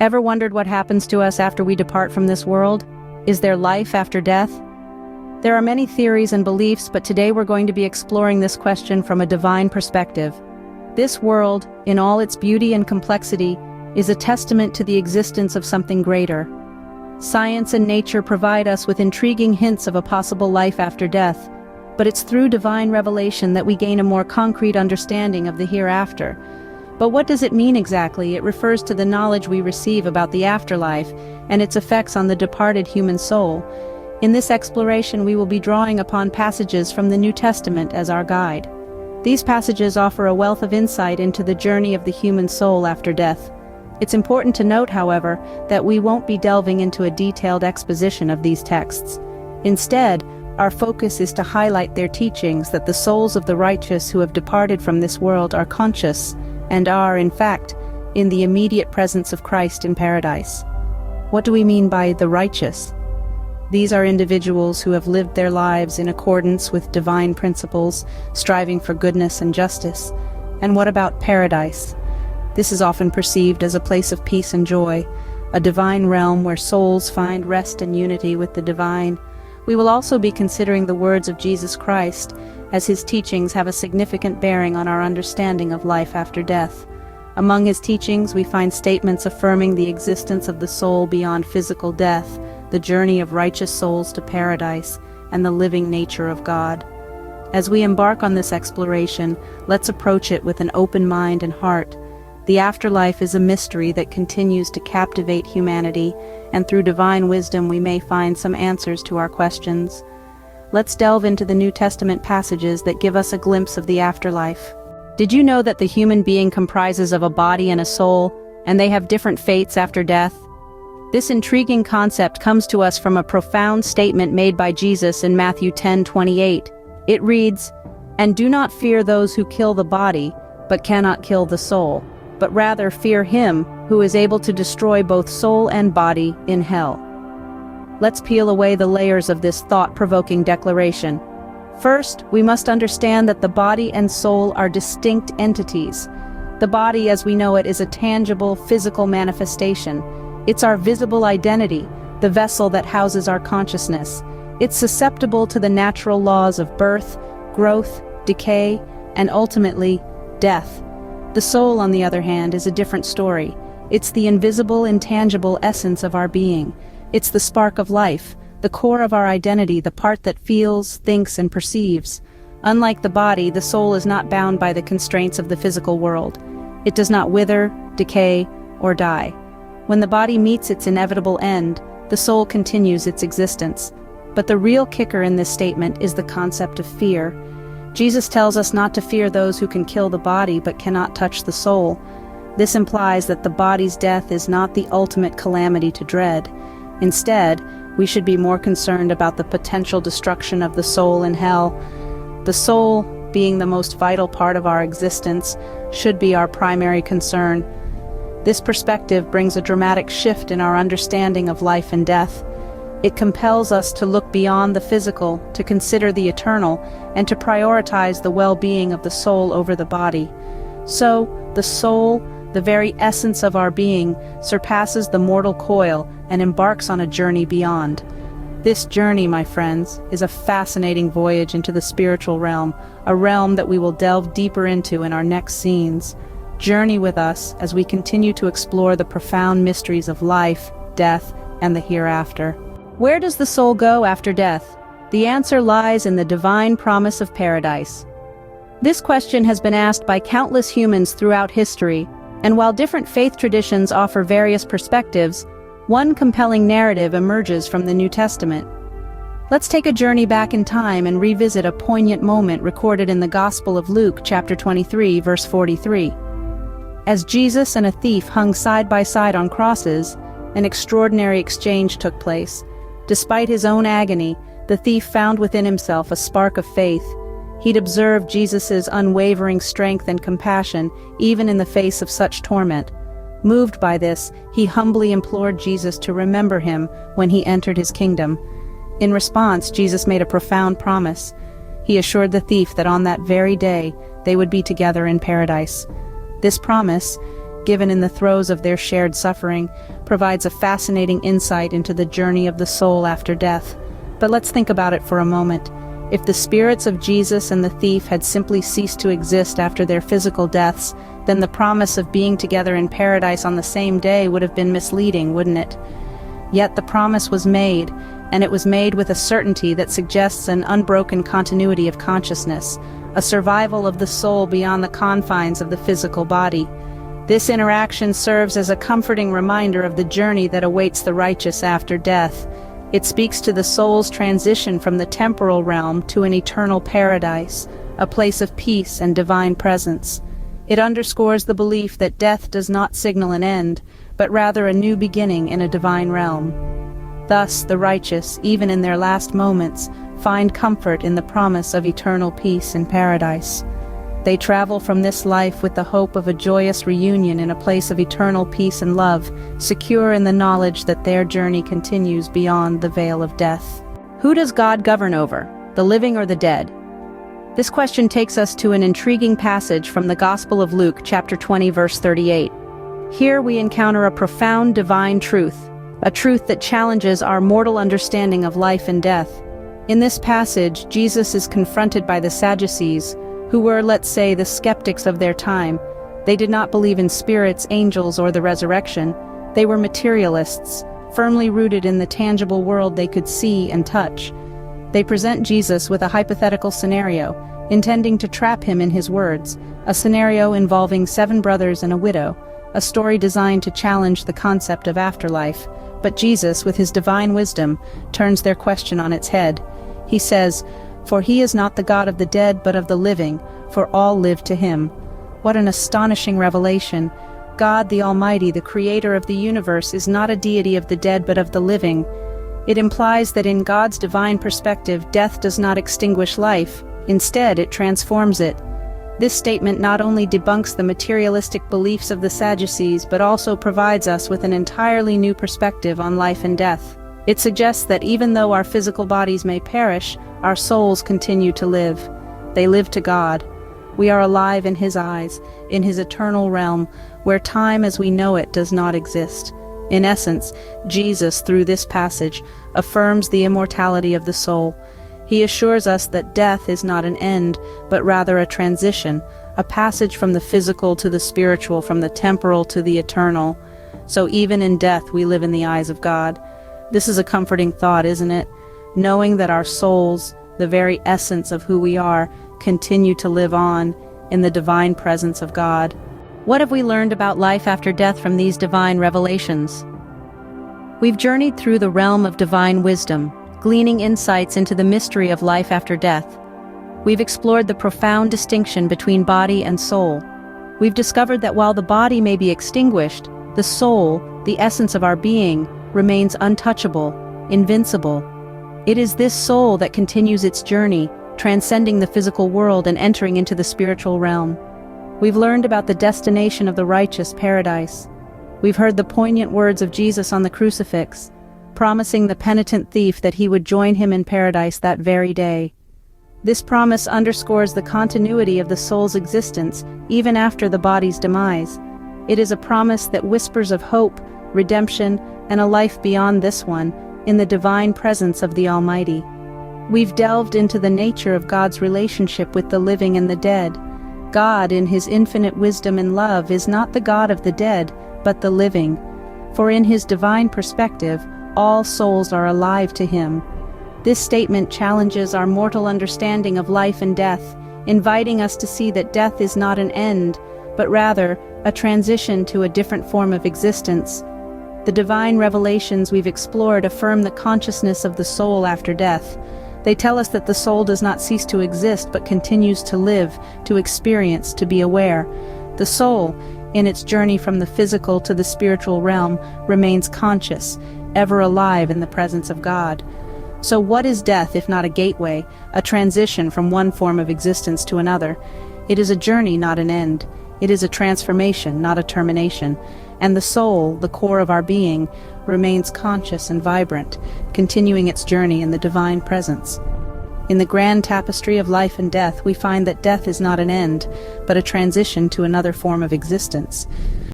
Ever wondered what happens to us after we depart from this world? Is there life after death? There are many theories and beliefs, but today we're going to be exploring this question from a divine perspective. This world, in all its beauty and complexity, is a testament to the existence of something greater. Science and nature provide us with intriguing hints of a possible life after death, but it's through divine revelation that we gain a more concrete understanding of the hereafter. But what does it mean exactly? It refers to the knowledge we receive about the afterlife and its effects on the departed human soul. In this exploration, we will be drawing upon passages from the New Testament as our guide. These passages offer a wealth of insight into the journey of the human soul after death. It's important to note, however, that we won't be delving into a detailed exposition of these texts. Instead, our focus is to highlight their teachings that the souls of the righteous who have departed from this world are conscious and are, in fact, in the immediate presence of Christ in paradise. What do we mean by the righteous? These are individuals who have lived their lives in accordance with divine principles, striving for goodness and justice. And what about paradise? This is often perceived as a place of peace and joy, a divine realm where souls find rest and unity with the divine. We will also be considering the words of Jesus Christ, as his teachings have a significant bearing on our understanding of life after death. Among his teachings, we find statements affirming the existence of the soul beyond physical death, the journey of righteous souls to paradise, and the living nature of God. As we embark on this exploration, let's approach it with an open mind and heart. The afterlife is a mystery that continues to captivate humanity, and through divine wisdom we may find some answers to our questions. Let's delve into the New Testament passages that give us a glimpse of the afterlife. Did you know that the human being comprises of a body and a soul, and they have different fates after death? This intriguing concept comes to us from a profound statement made by Jesus in Matthew 10:28. It reads, "And do not fear those who kill the body, but cannot kill the soul, but rather fear him who is able to destroy both soul and body in hell." Let's peel away the layers of this thought-provoking declaration. First, we must understand that the body and soul are distinct entities. The body, as we know it, is a tangible, physical manifestation. It's our visible identity, the vessel that houses our consciousness. It's susceptible to the natural laws of birth, growth, decay, and ultimately, death. The soul, on the other hand, is a different story. It's the invisible, intangible essence of our being. It's the spark of life, the core of our identity, the part that feels, thinks, and perceives. Unlike the body, the soul is not bound by the constraints of the physical world. It does not wither, decay, or die. When the body meets its inevitable end, the soul continues its existence. But the real kicker in this statement is the concept of fear. Jesus tells us not to fear those who can kill the body but cannot touch the soul. This implies that the body's death is not the ultimate calamity to dread. Instead, we should be more concerned about the potential destruction of the soul in hell. The soul, being the most vital part of our existence, should be our primary concern. This perspective brings a dramatic shift in our understanding of life and death. It compels us to look beyond the physical, to consider the eternal, and to prioritize the well-being of the soul over the body. So, the soul, the very essence of our being, surpasses the mortal coil and embarks on a journey beyond. This journey, my friends, is a fascinating voyage into the spiritual realm, a realm that we will delve deeper into in our next scenes. Journey with us as we continue to explore the profound mysteries of life, death, and the hereafter. Where does the soul go after death? The answer lies in the divine promise of paradise. This question has been asked by countless humans throughout history, and while different faith traditions offer various perspectives, one compelling narrative emerges from the New Testament. Let's take a journey back in time and revisit a poignant moment recorded in the Gospel of Luke, chapter 23, verse 43. As Jesus and a thief hung side by side on crosses, an extraordinary exchange took place. Despite his own agony, the thief found within himself a spark of faith. He'd observed Jesus' unwavering strength and compassion, even in the face of such torment. Moved by this, he humbly implored Jesus to remember him when he entered his kingdom. In response, Jesus made a profound promise. He assured the thief that on that very day, they would be together in paradise. This promise, given in the throes of their shared suffering, provides a fascinating insight into the journey of the soul after death. But let's think about it for a moment. If the spirits of Jesus and the thief had simply ceased to exist after their physical deaths, then the promise of being together in paradise on the same day would have been misleading, wouldn't it? Yet the promise was made, and it was made with a certainty that suggests an unbroken continuity of consciousness, a survival of the soul beyond the confines of the physical body. This interaction serves as a comforting reminder of the journey that awaits the righteous after death. It speaks to the soul's transition from the temporal realm to an eternal paradise, a place of peace and divine presence. It underscores the belief that death does not signal an end, but rather a new beginning in a divine realm. Thus, the righteous, even in their last moments, find comfort in the promise of eternal peace in paradise. They travel from this life with the hope of a joyous reunion in a place of eternal peace and love, secure in the knowledge that their journey continues beyond the veil of death. Who does God govern over, the living or the dead? This question takes us to an intriguing passage from the Gospel of Luke, chapter 20, verse 38. Here we encounter a profound divine truth, a truth that challenges our mortal understanding of life and death. In this passage, Jesus is confronted by the Sadducees, who were, let's say, the skeptics of their time. They did not believe in spirits, angels, or the resurrection. They were materialists, firmly rooted in the tangible world they could see and touch. They present Jesus with a hypothetical scenario, intending to trap him in his words, a scenario involving 7 brothers and a widow, a story designed to challenge the concept of afterlife. But Jesus, with his divine wisdom, turns their question on its head. He says, "For he is not the God of the dead but of the living, for all live to him." What an astonishing revelation! God the Almighty, the creator of the universe, is not a deity of the dead but of the living. It implies that in God's divine perspective, death does not extinguish life. Instead, it transforms it. This statement not only debunks the materialistic beliefs of the Sadducees, but also provides us with an entirely new perspective on life and death. It suggests that even though our physical bodies may perish, our souls continue to live. They live to God. We are alive in His eyes, in His eternal realm, where time as we know it does not exist. In essence, Jesus, through this passage, affirms the immortality of the soul. He assures us that death is not an end, but rather a transition, a passage from the physical to the spiritual, from the temporal to the eternal. So even in death, we live in the eyes of God. This is a comforting thought, isn't it? Knowing that our souls, the very essence of who we are, continue to live on in the divine presence of God. What have we learned about life after death from these divine revelations? We've journeyed through the realm of divine wisdom, gleaning insights into the mystery of life after death. We've explored the profound distinction between body and soul. We've discovered that while the body may be extinguished, the soul, the essence of our being, remains untouchable, invincible. It is this soul that continues its journey, transcending the physical world and entering into the spiritual realm. We've learned about the destination of the righteous, paradise. We've heard the poignant words of Jesus on the crucifix, promising the penitent thief that he would join him in paradise that very day. This promise underscores the continuity of the soul's existence even after the body's demise. It is a promise that whispers of hope, redemption, and a life beyond this one, in the divine presence of the Almighty. We've delved into the nature of God's relationship with the living and the dead. God, in His infinite wisdom and love, is not the God of the dead, but the living. For in His divine perspective, all souls are alive to Him. This statement challenges our mortal understanding of life and death, inviting us to see that death is not an end, but rather a transition to a different form of existence. The divine revelations we've explored affirm the consciousness of the soul after death. They tell us that the soul does not cease to exist but continues to live, to experience, to be aware. The soul, in its journey from the physical to the spiritual realm, remains conscious, ever alive in the presence of God. So what is death if not a gateway, a transition from one form of existence to another? It is a journey, not an end. It is a transformation, not a termination. And the soul, the core of our being, remains conscious and vibrant, continuing its journey in the divine presence. In the grand tapestry of life and death, we find that death is not an end, but a transition to another form of existence.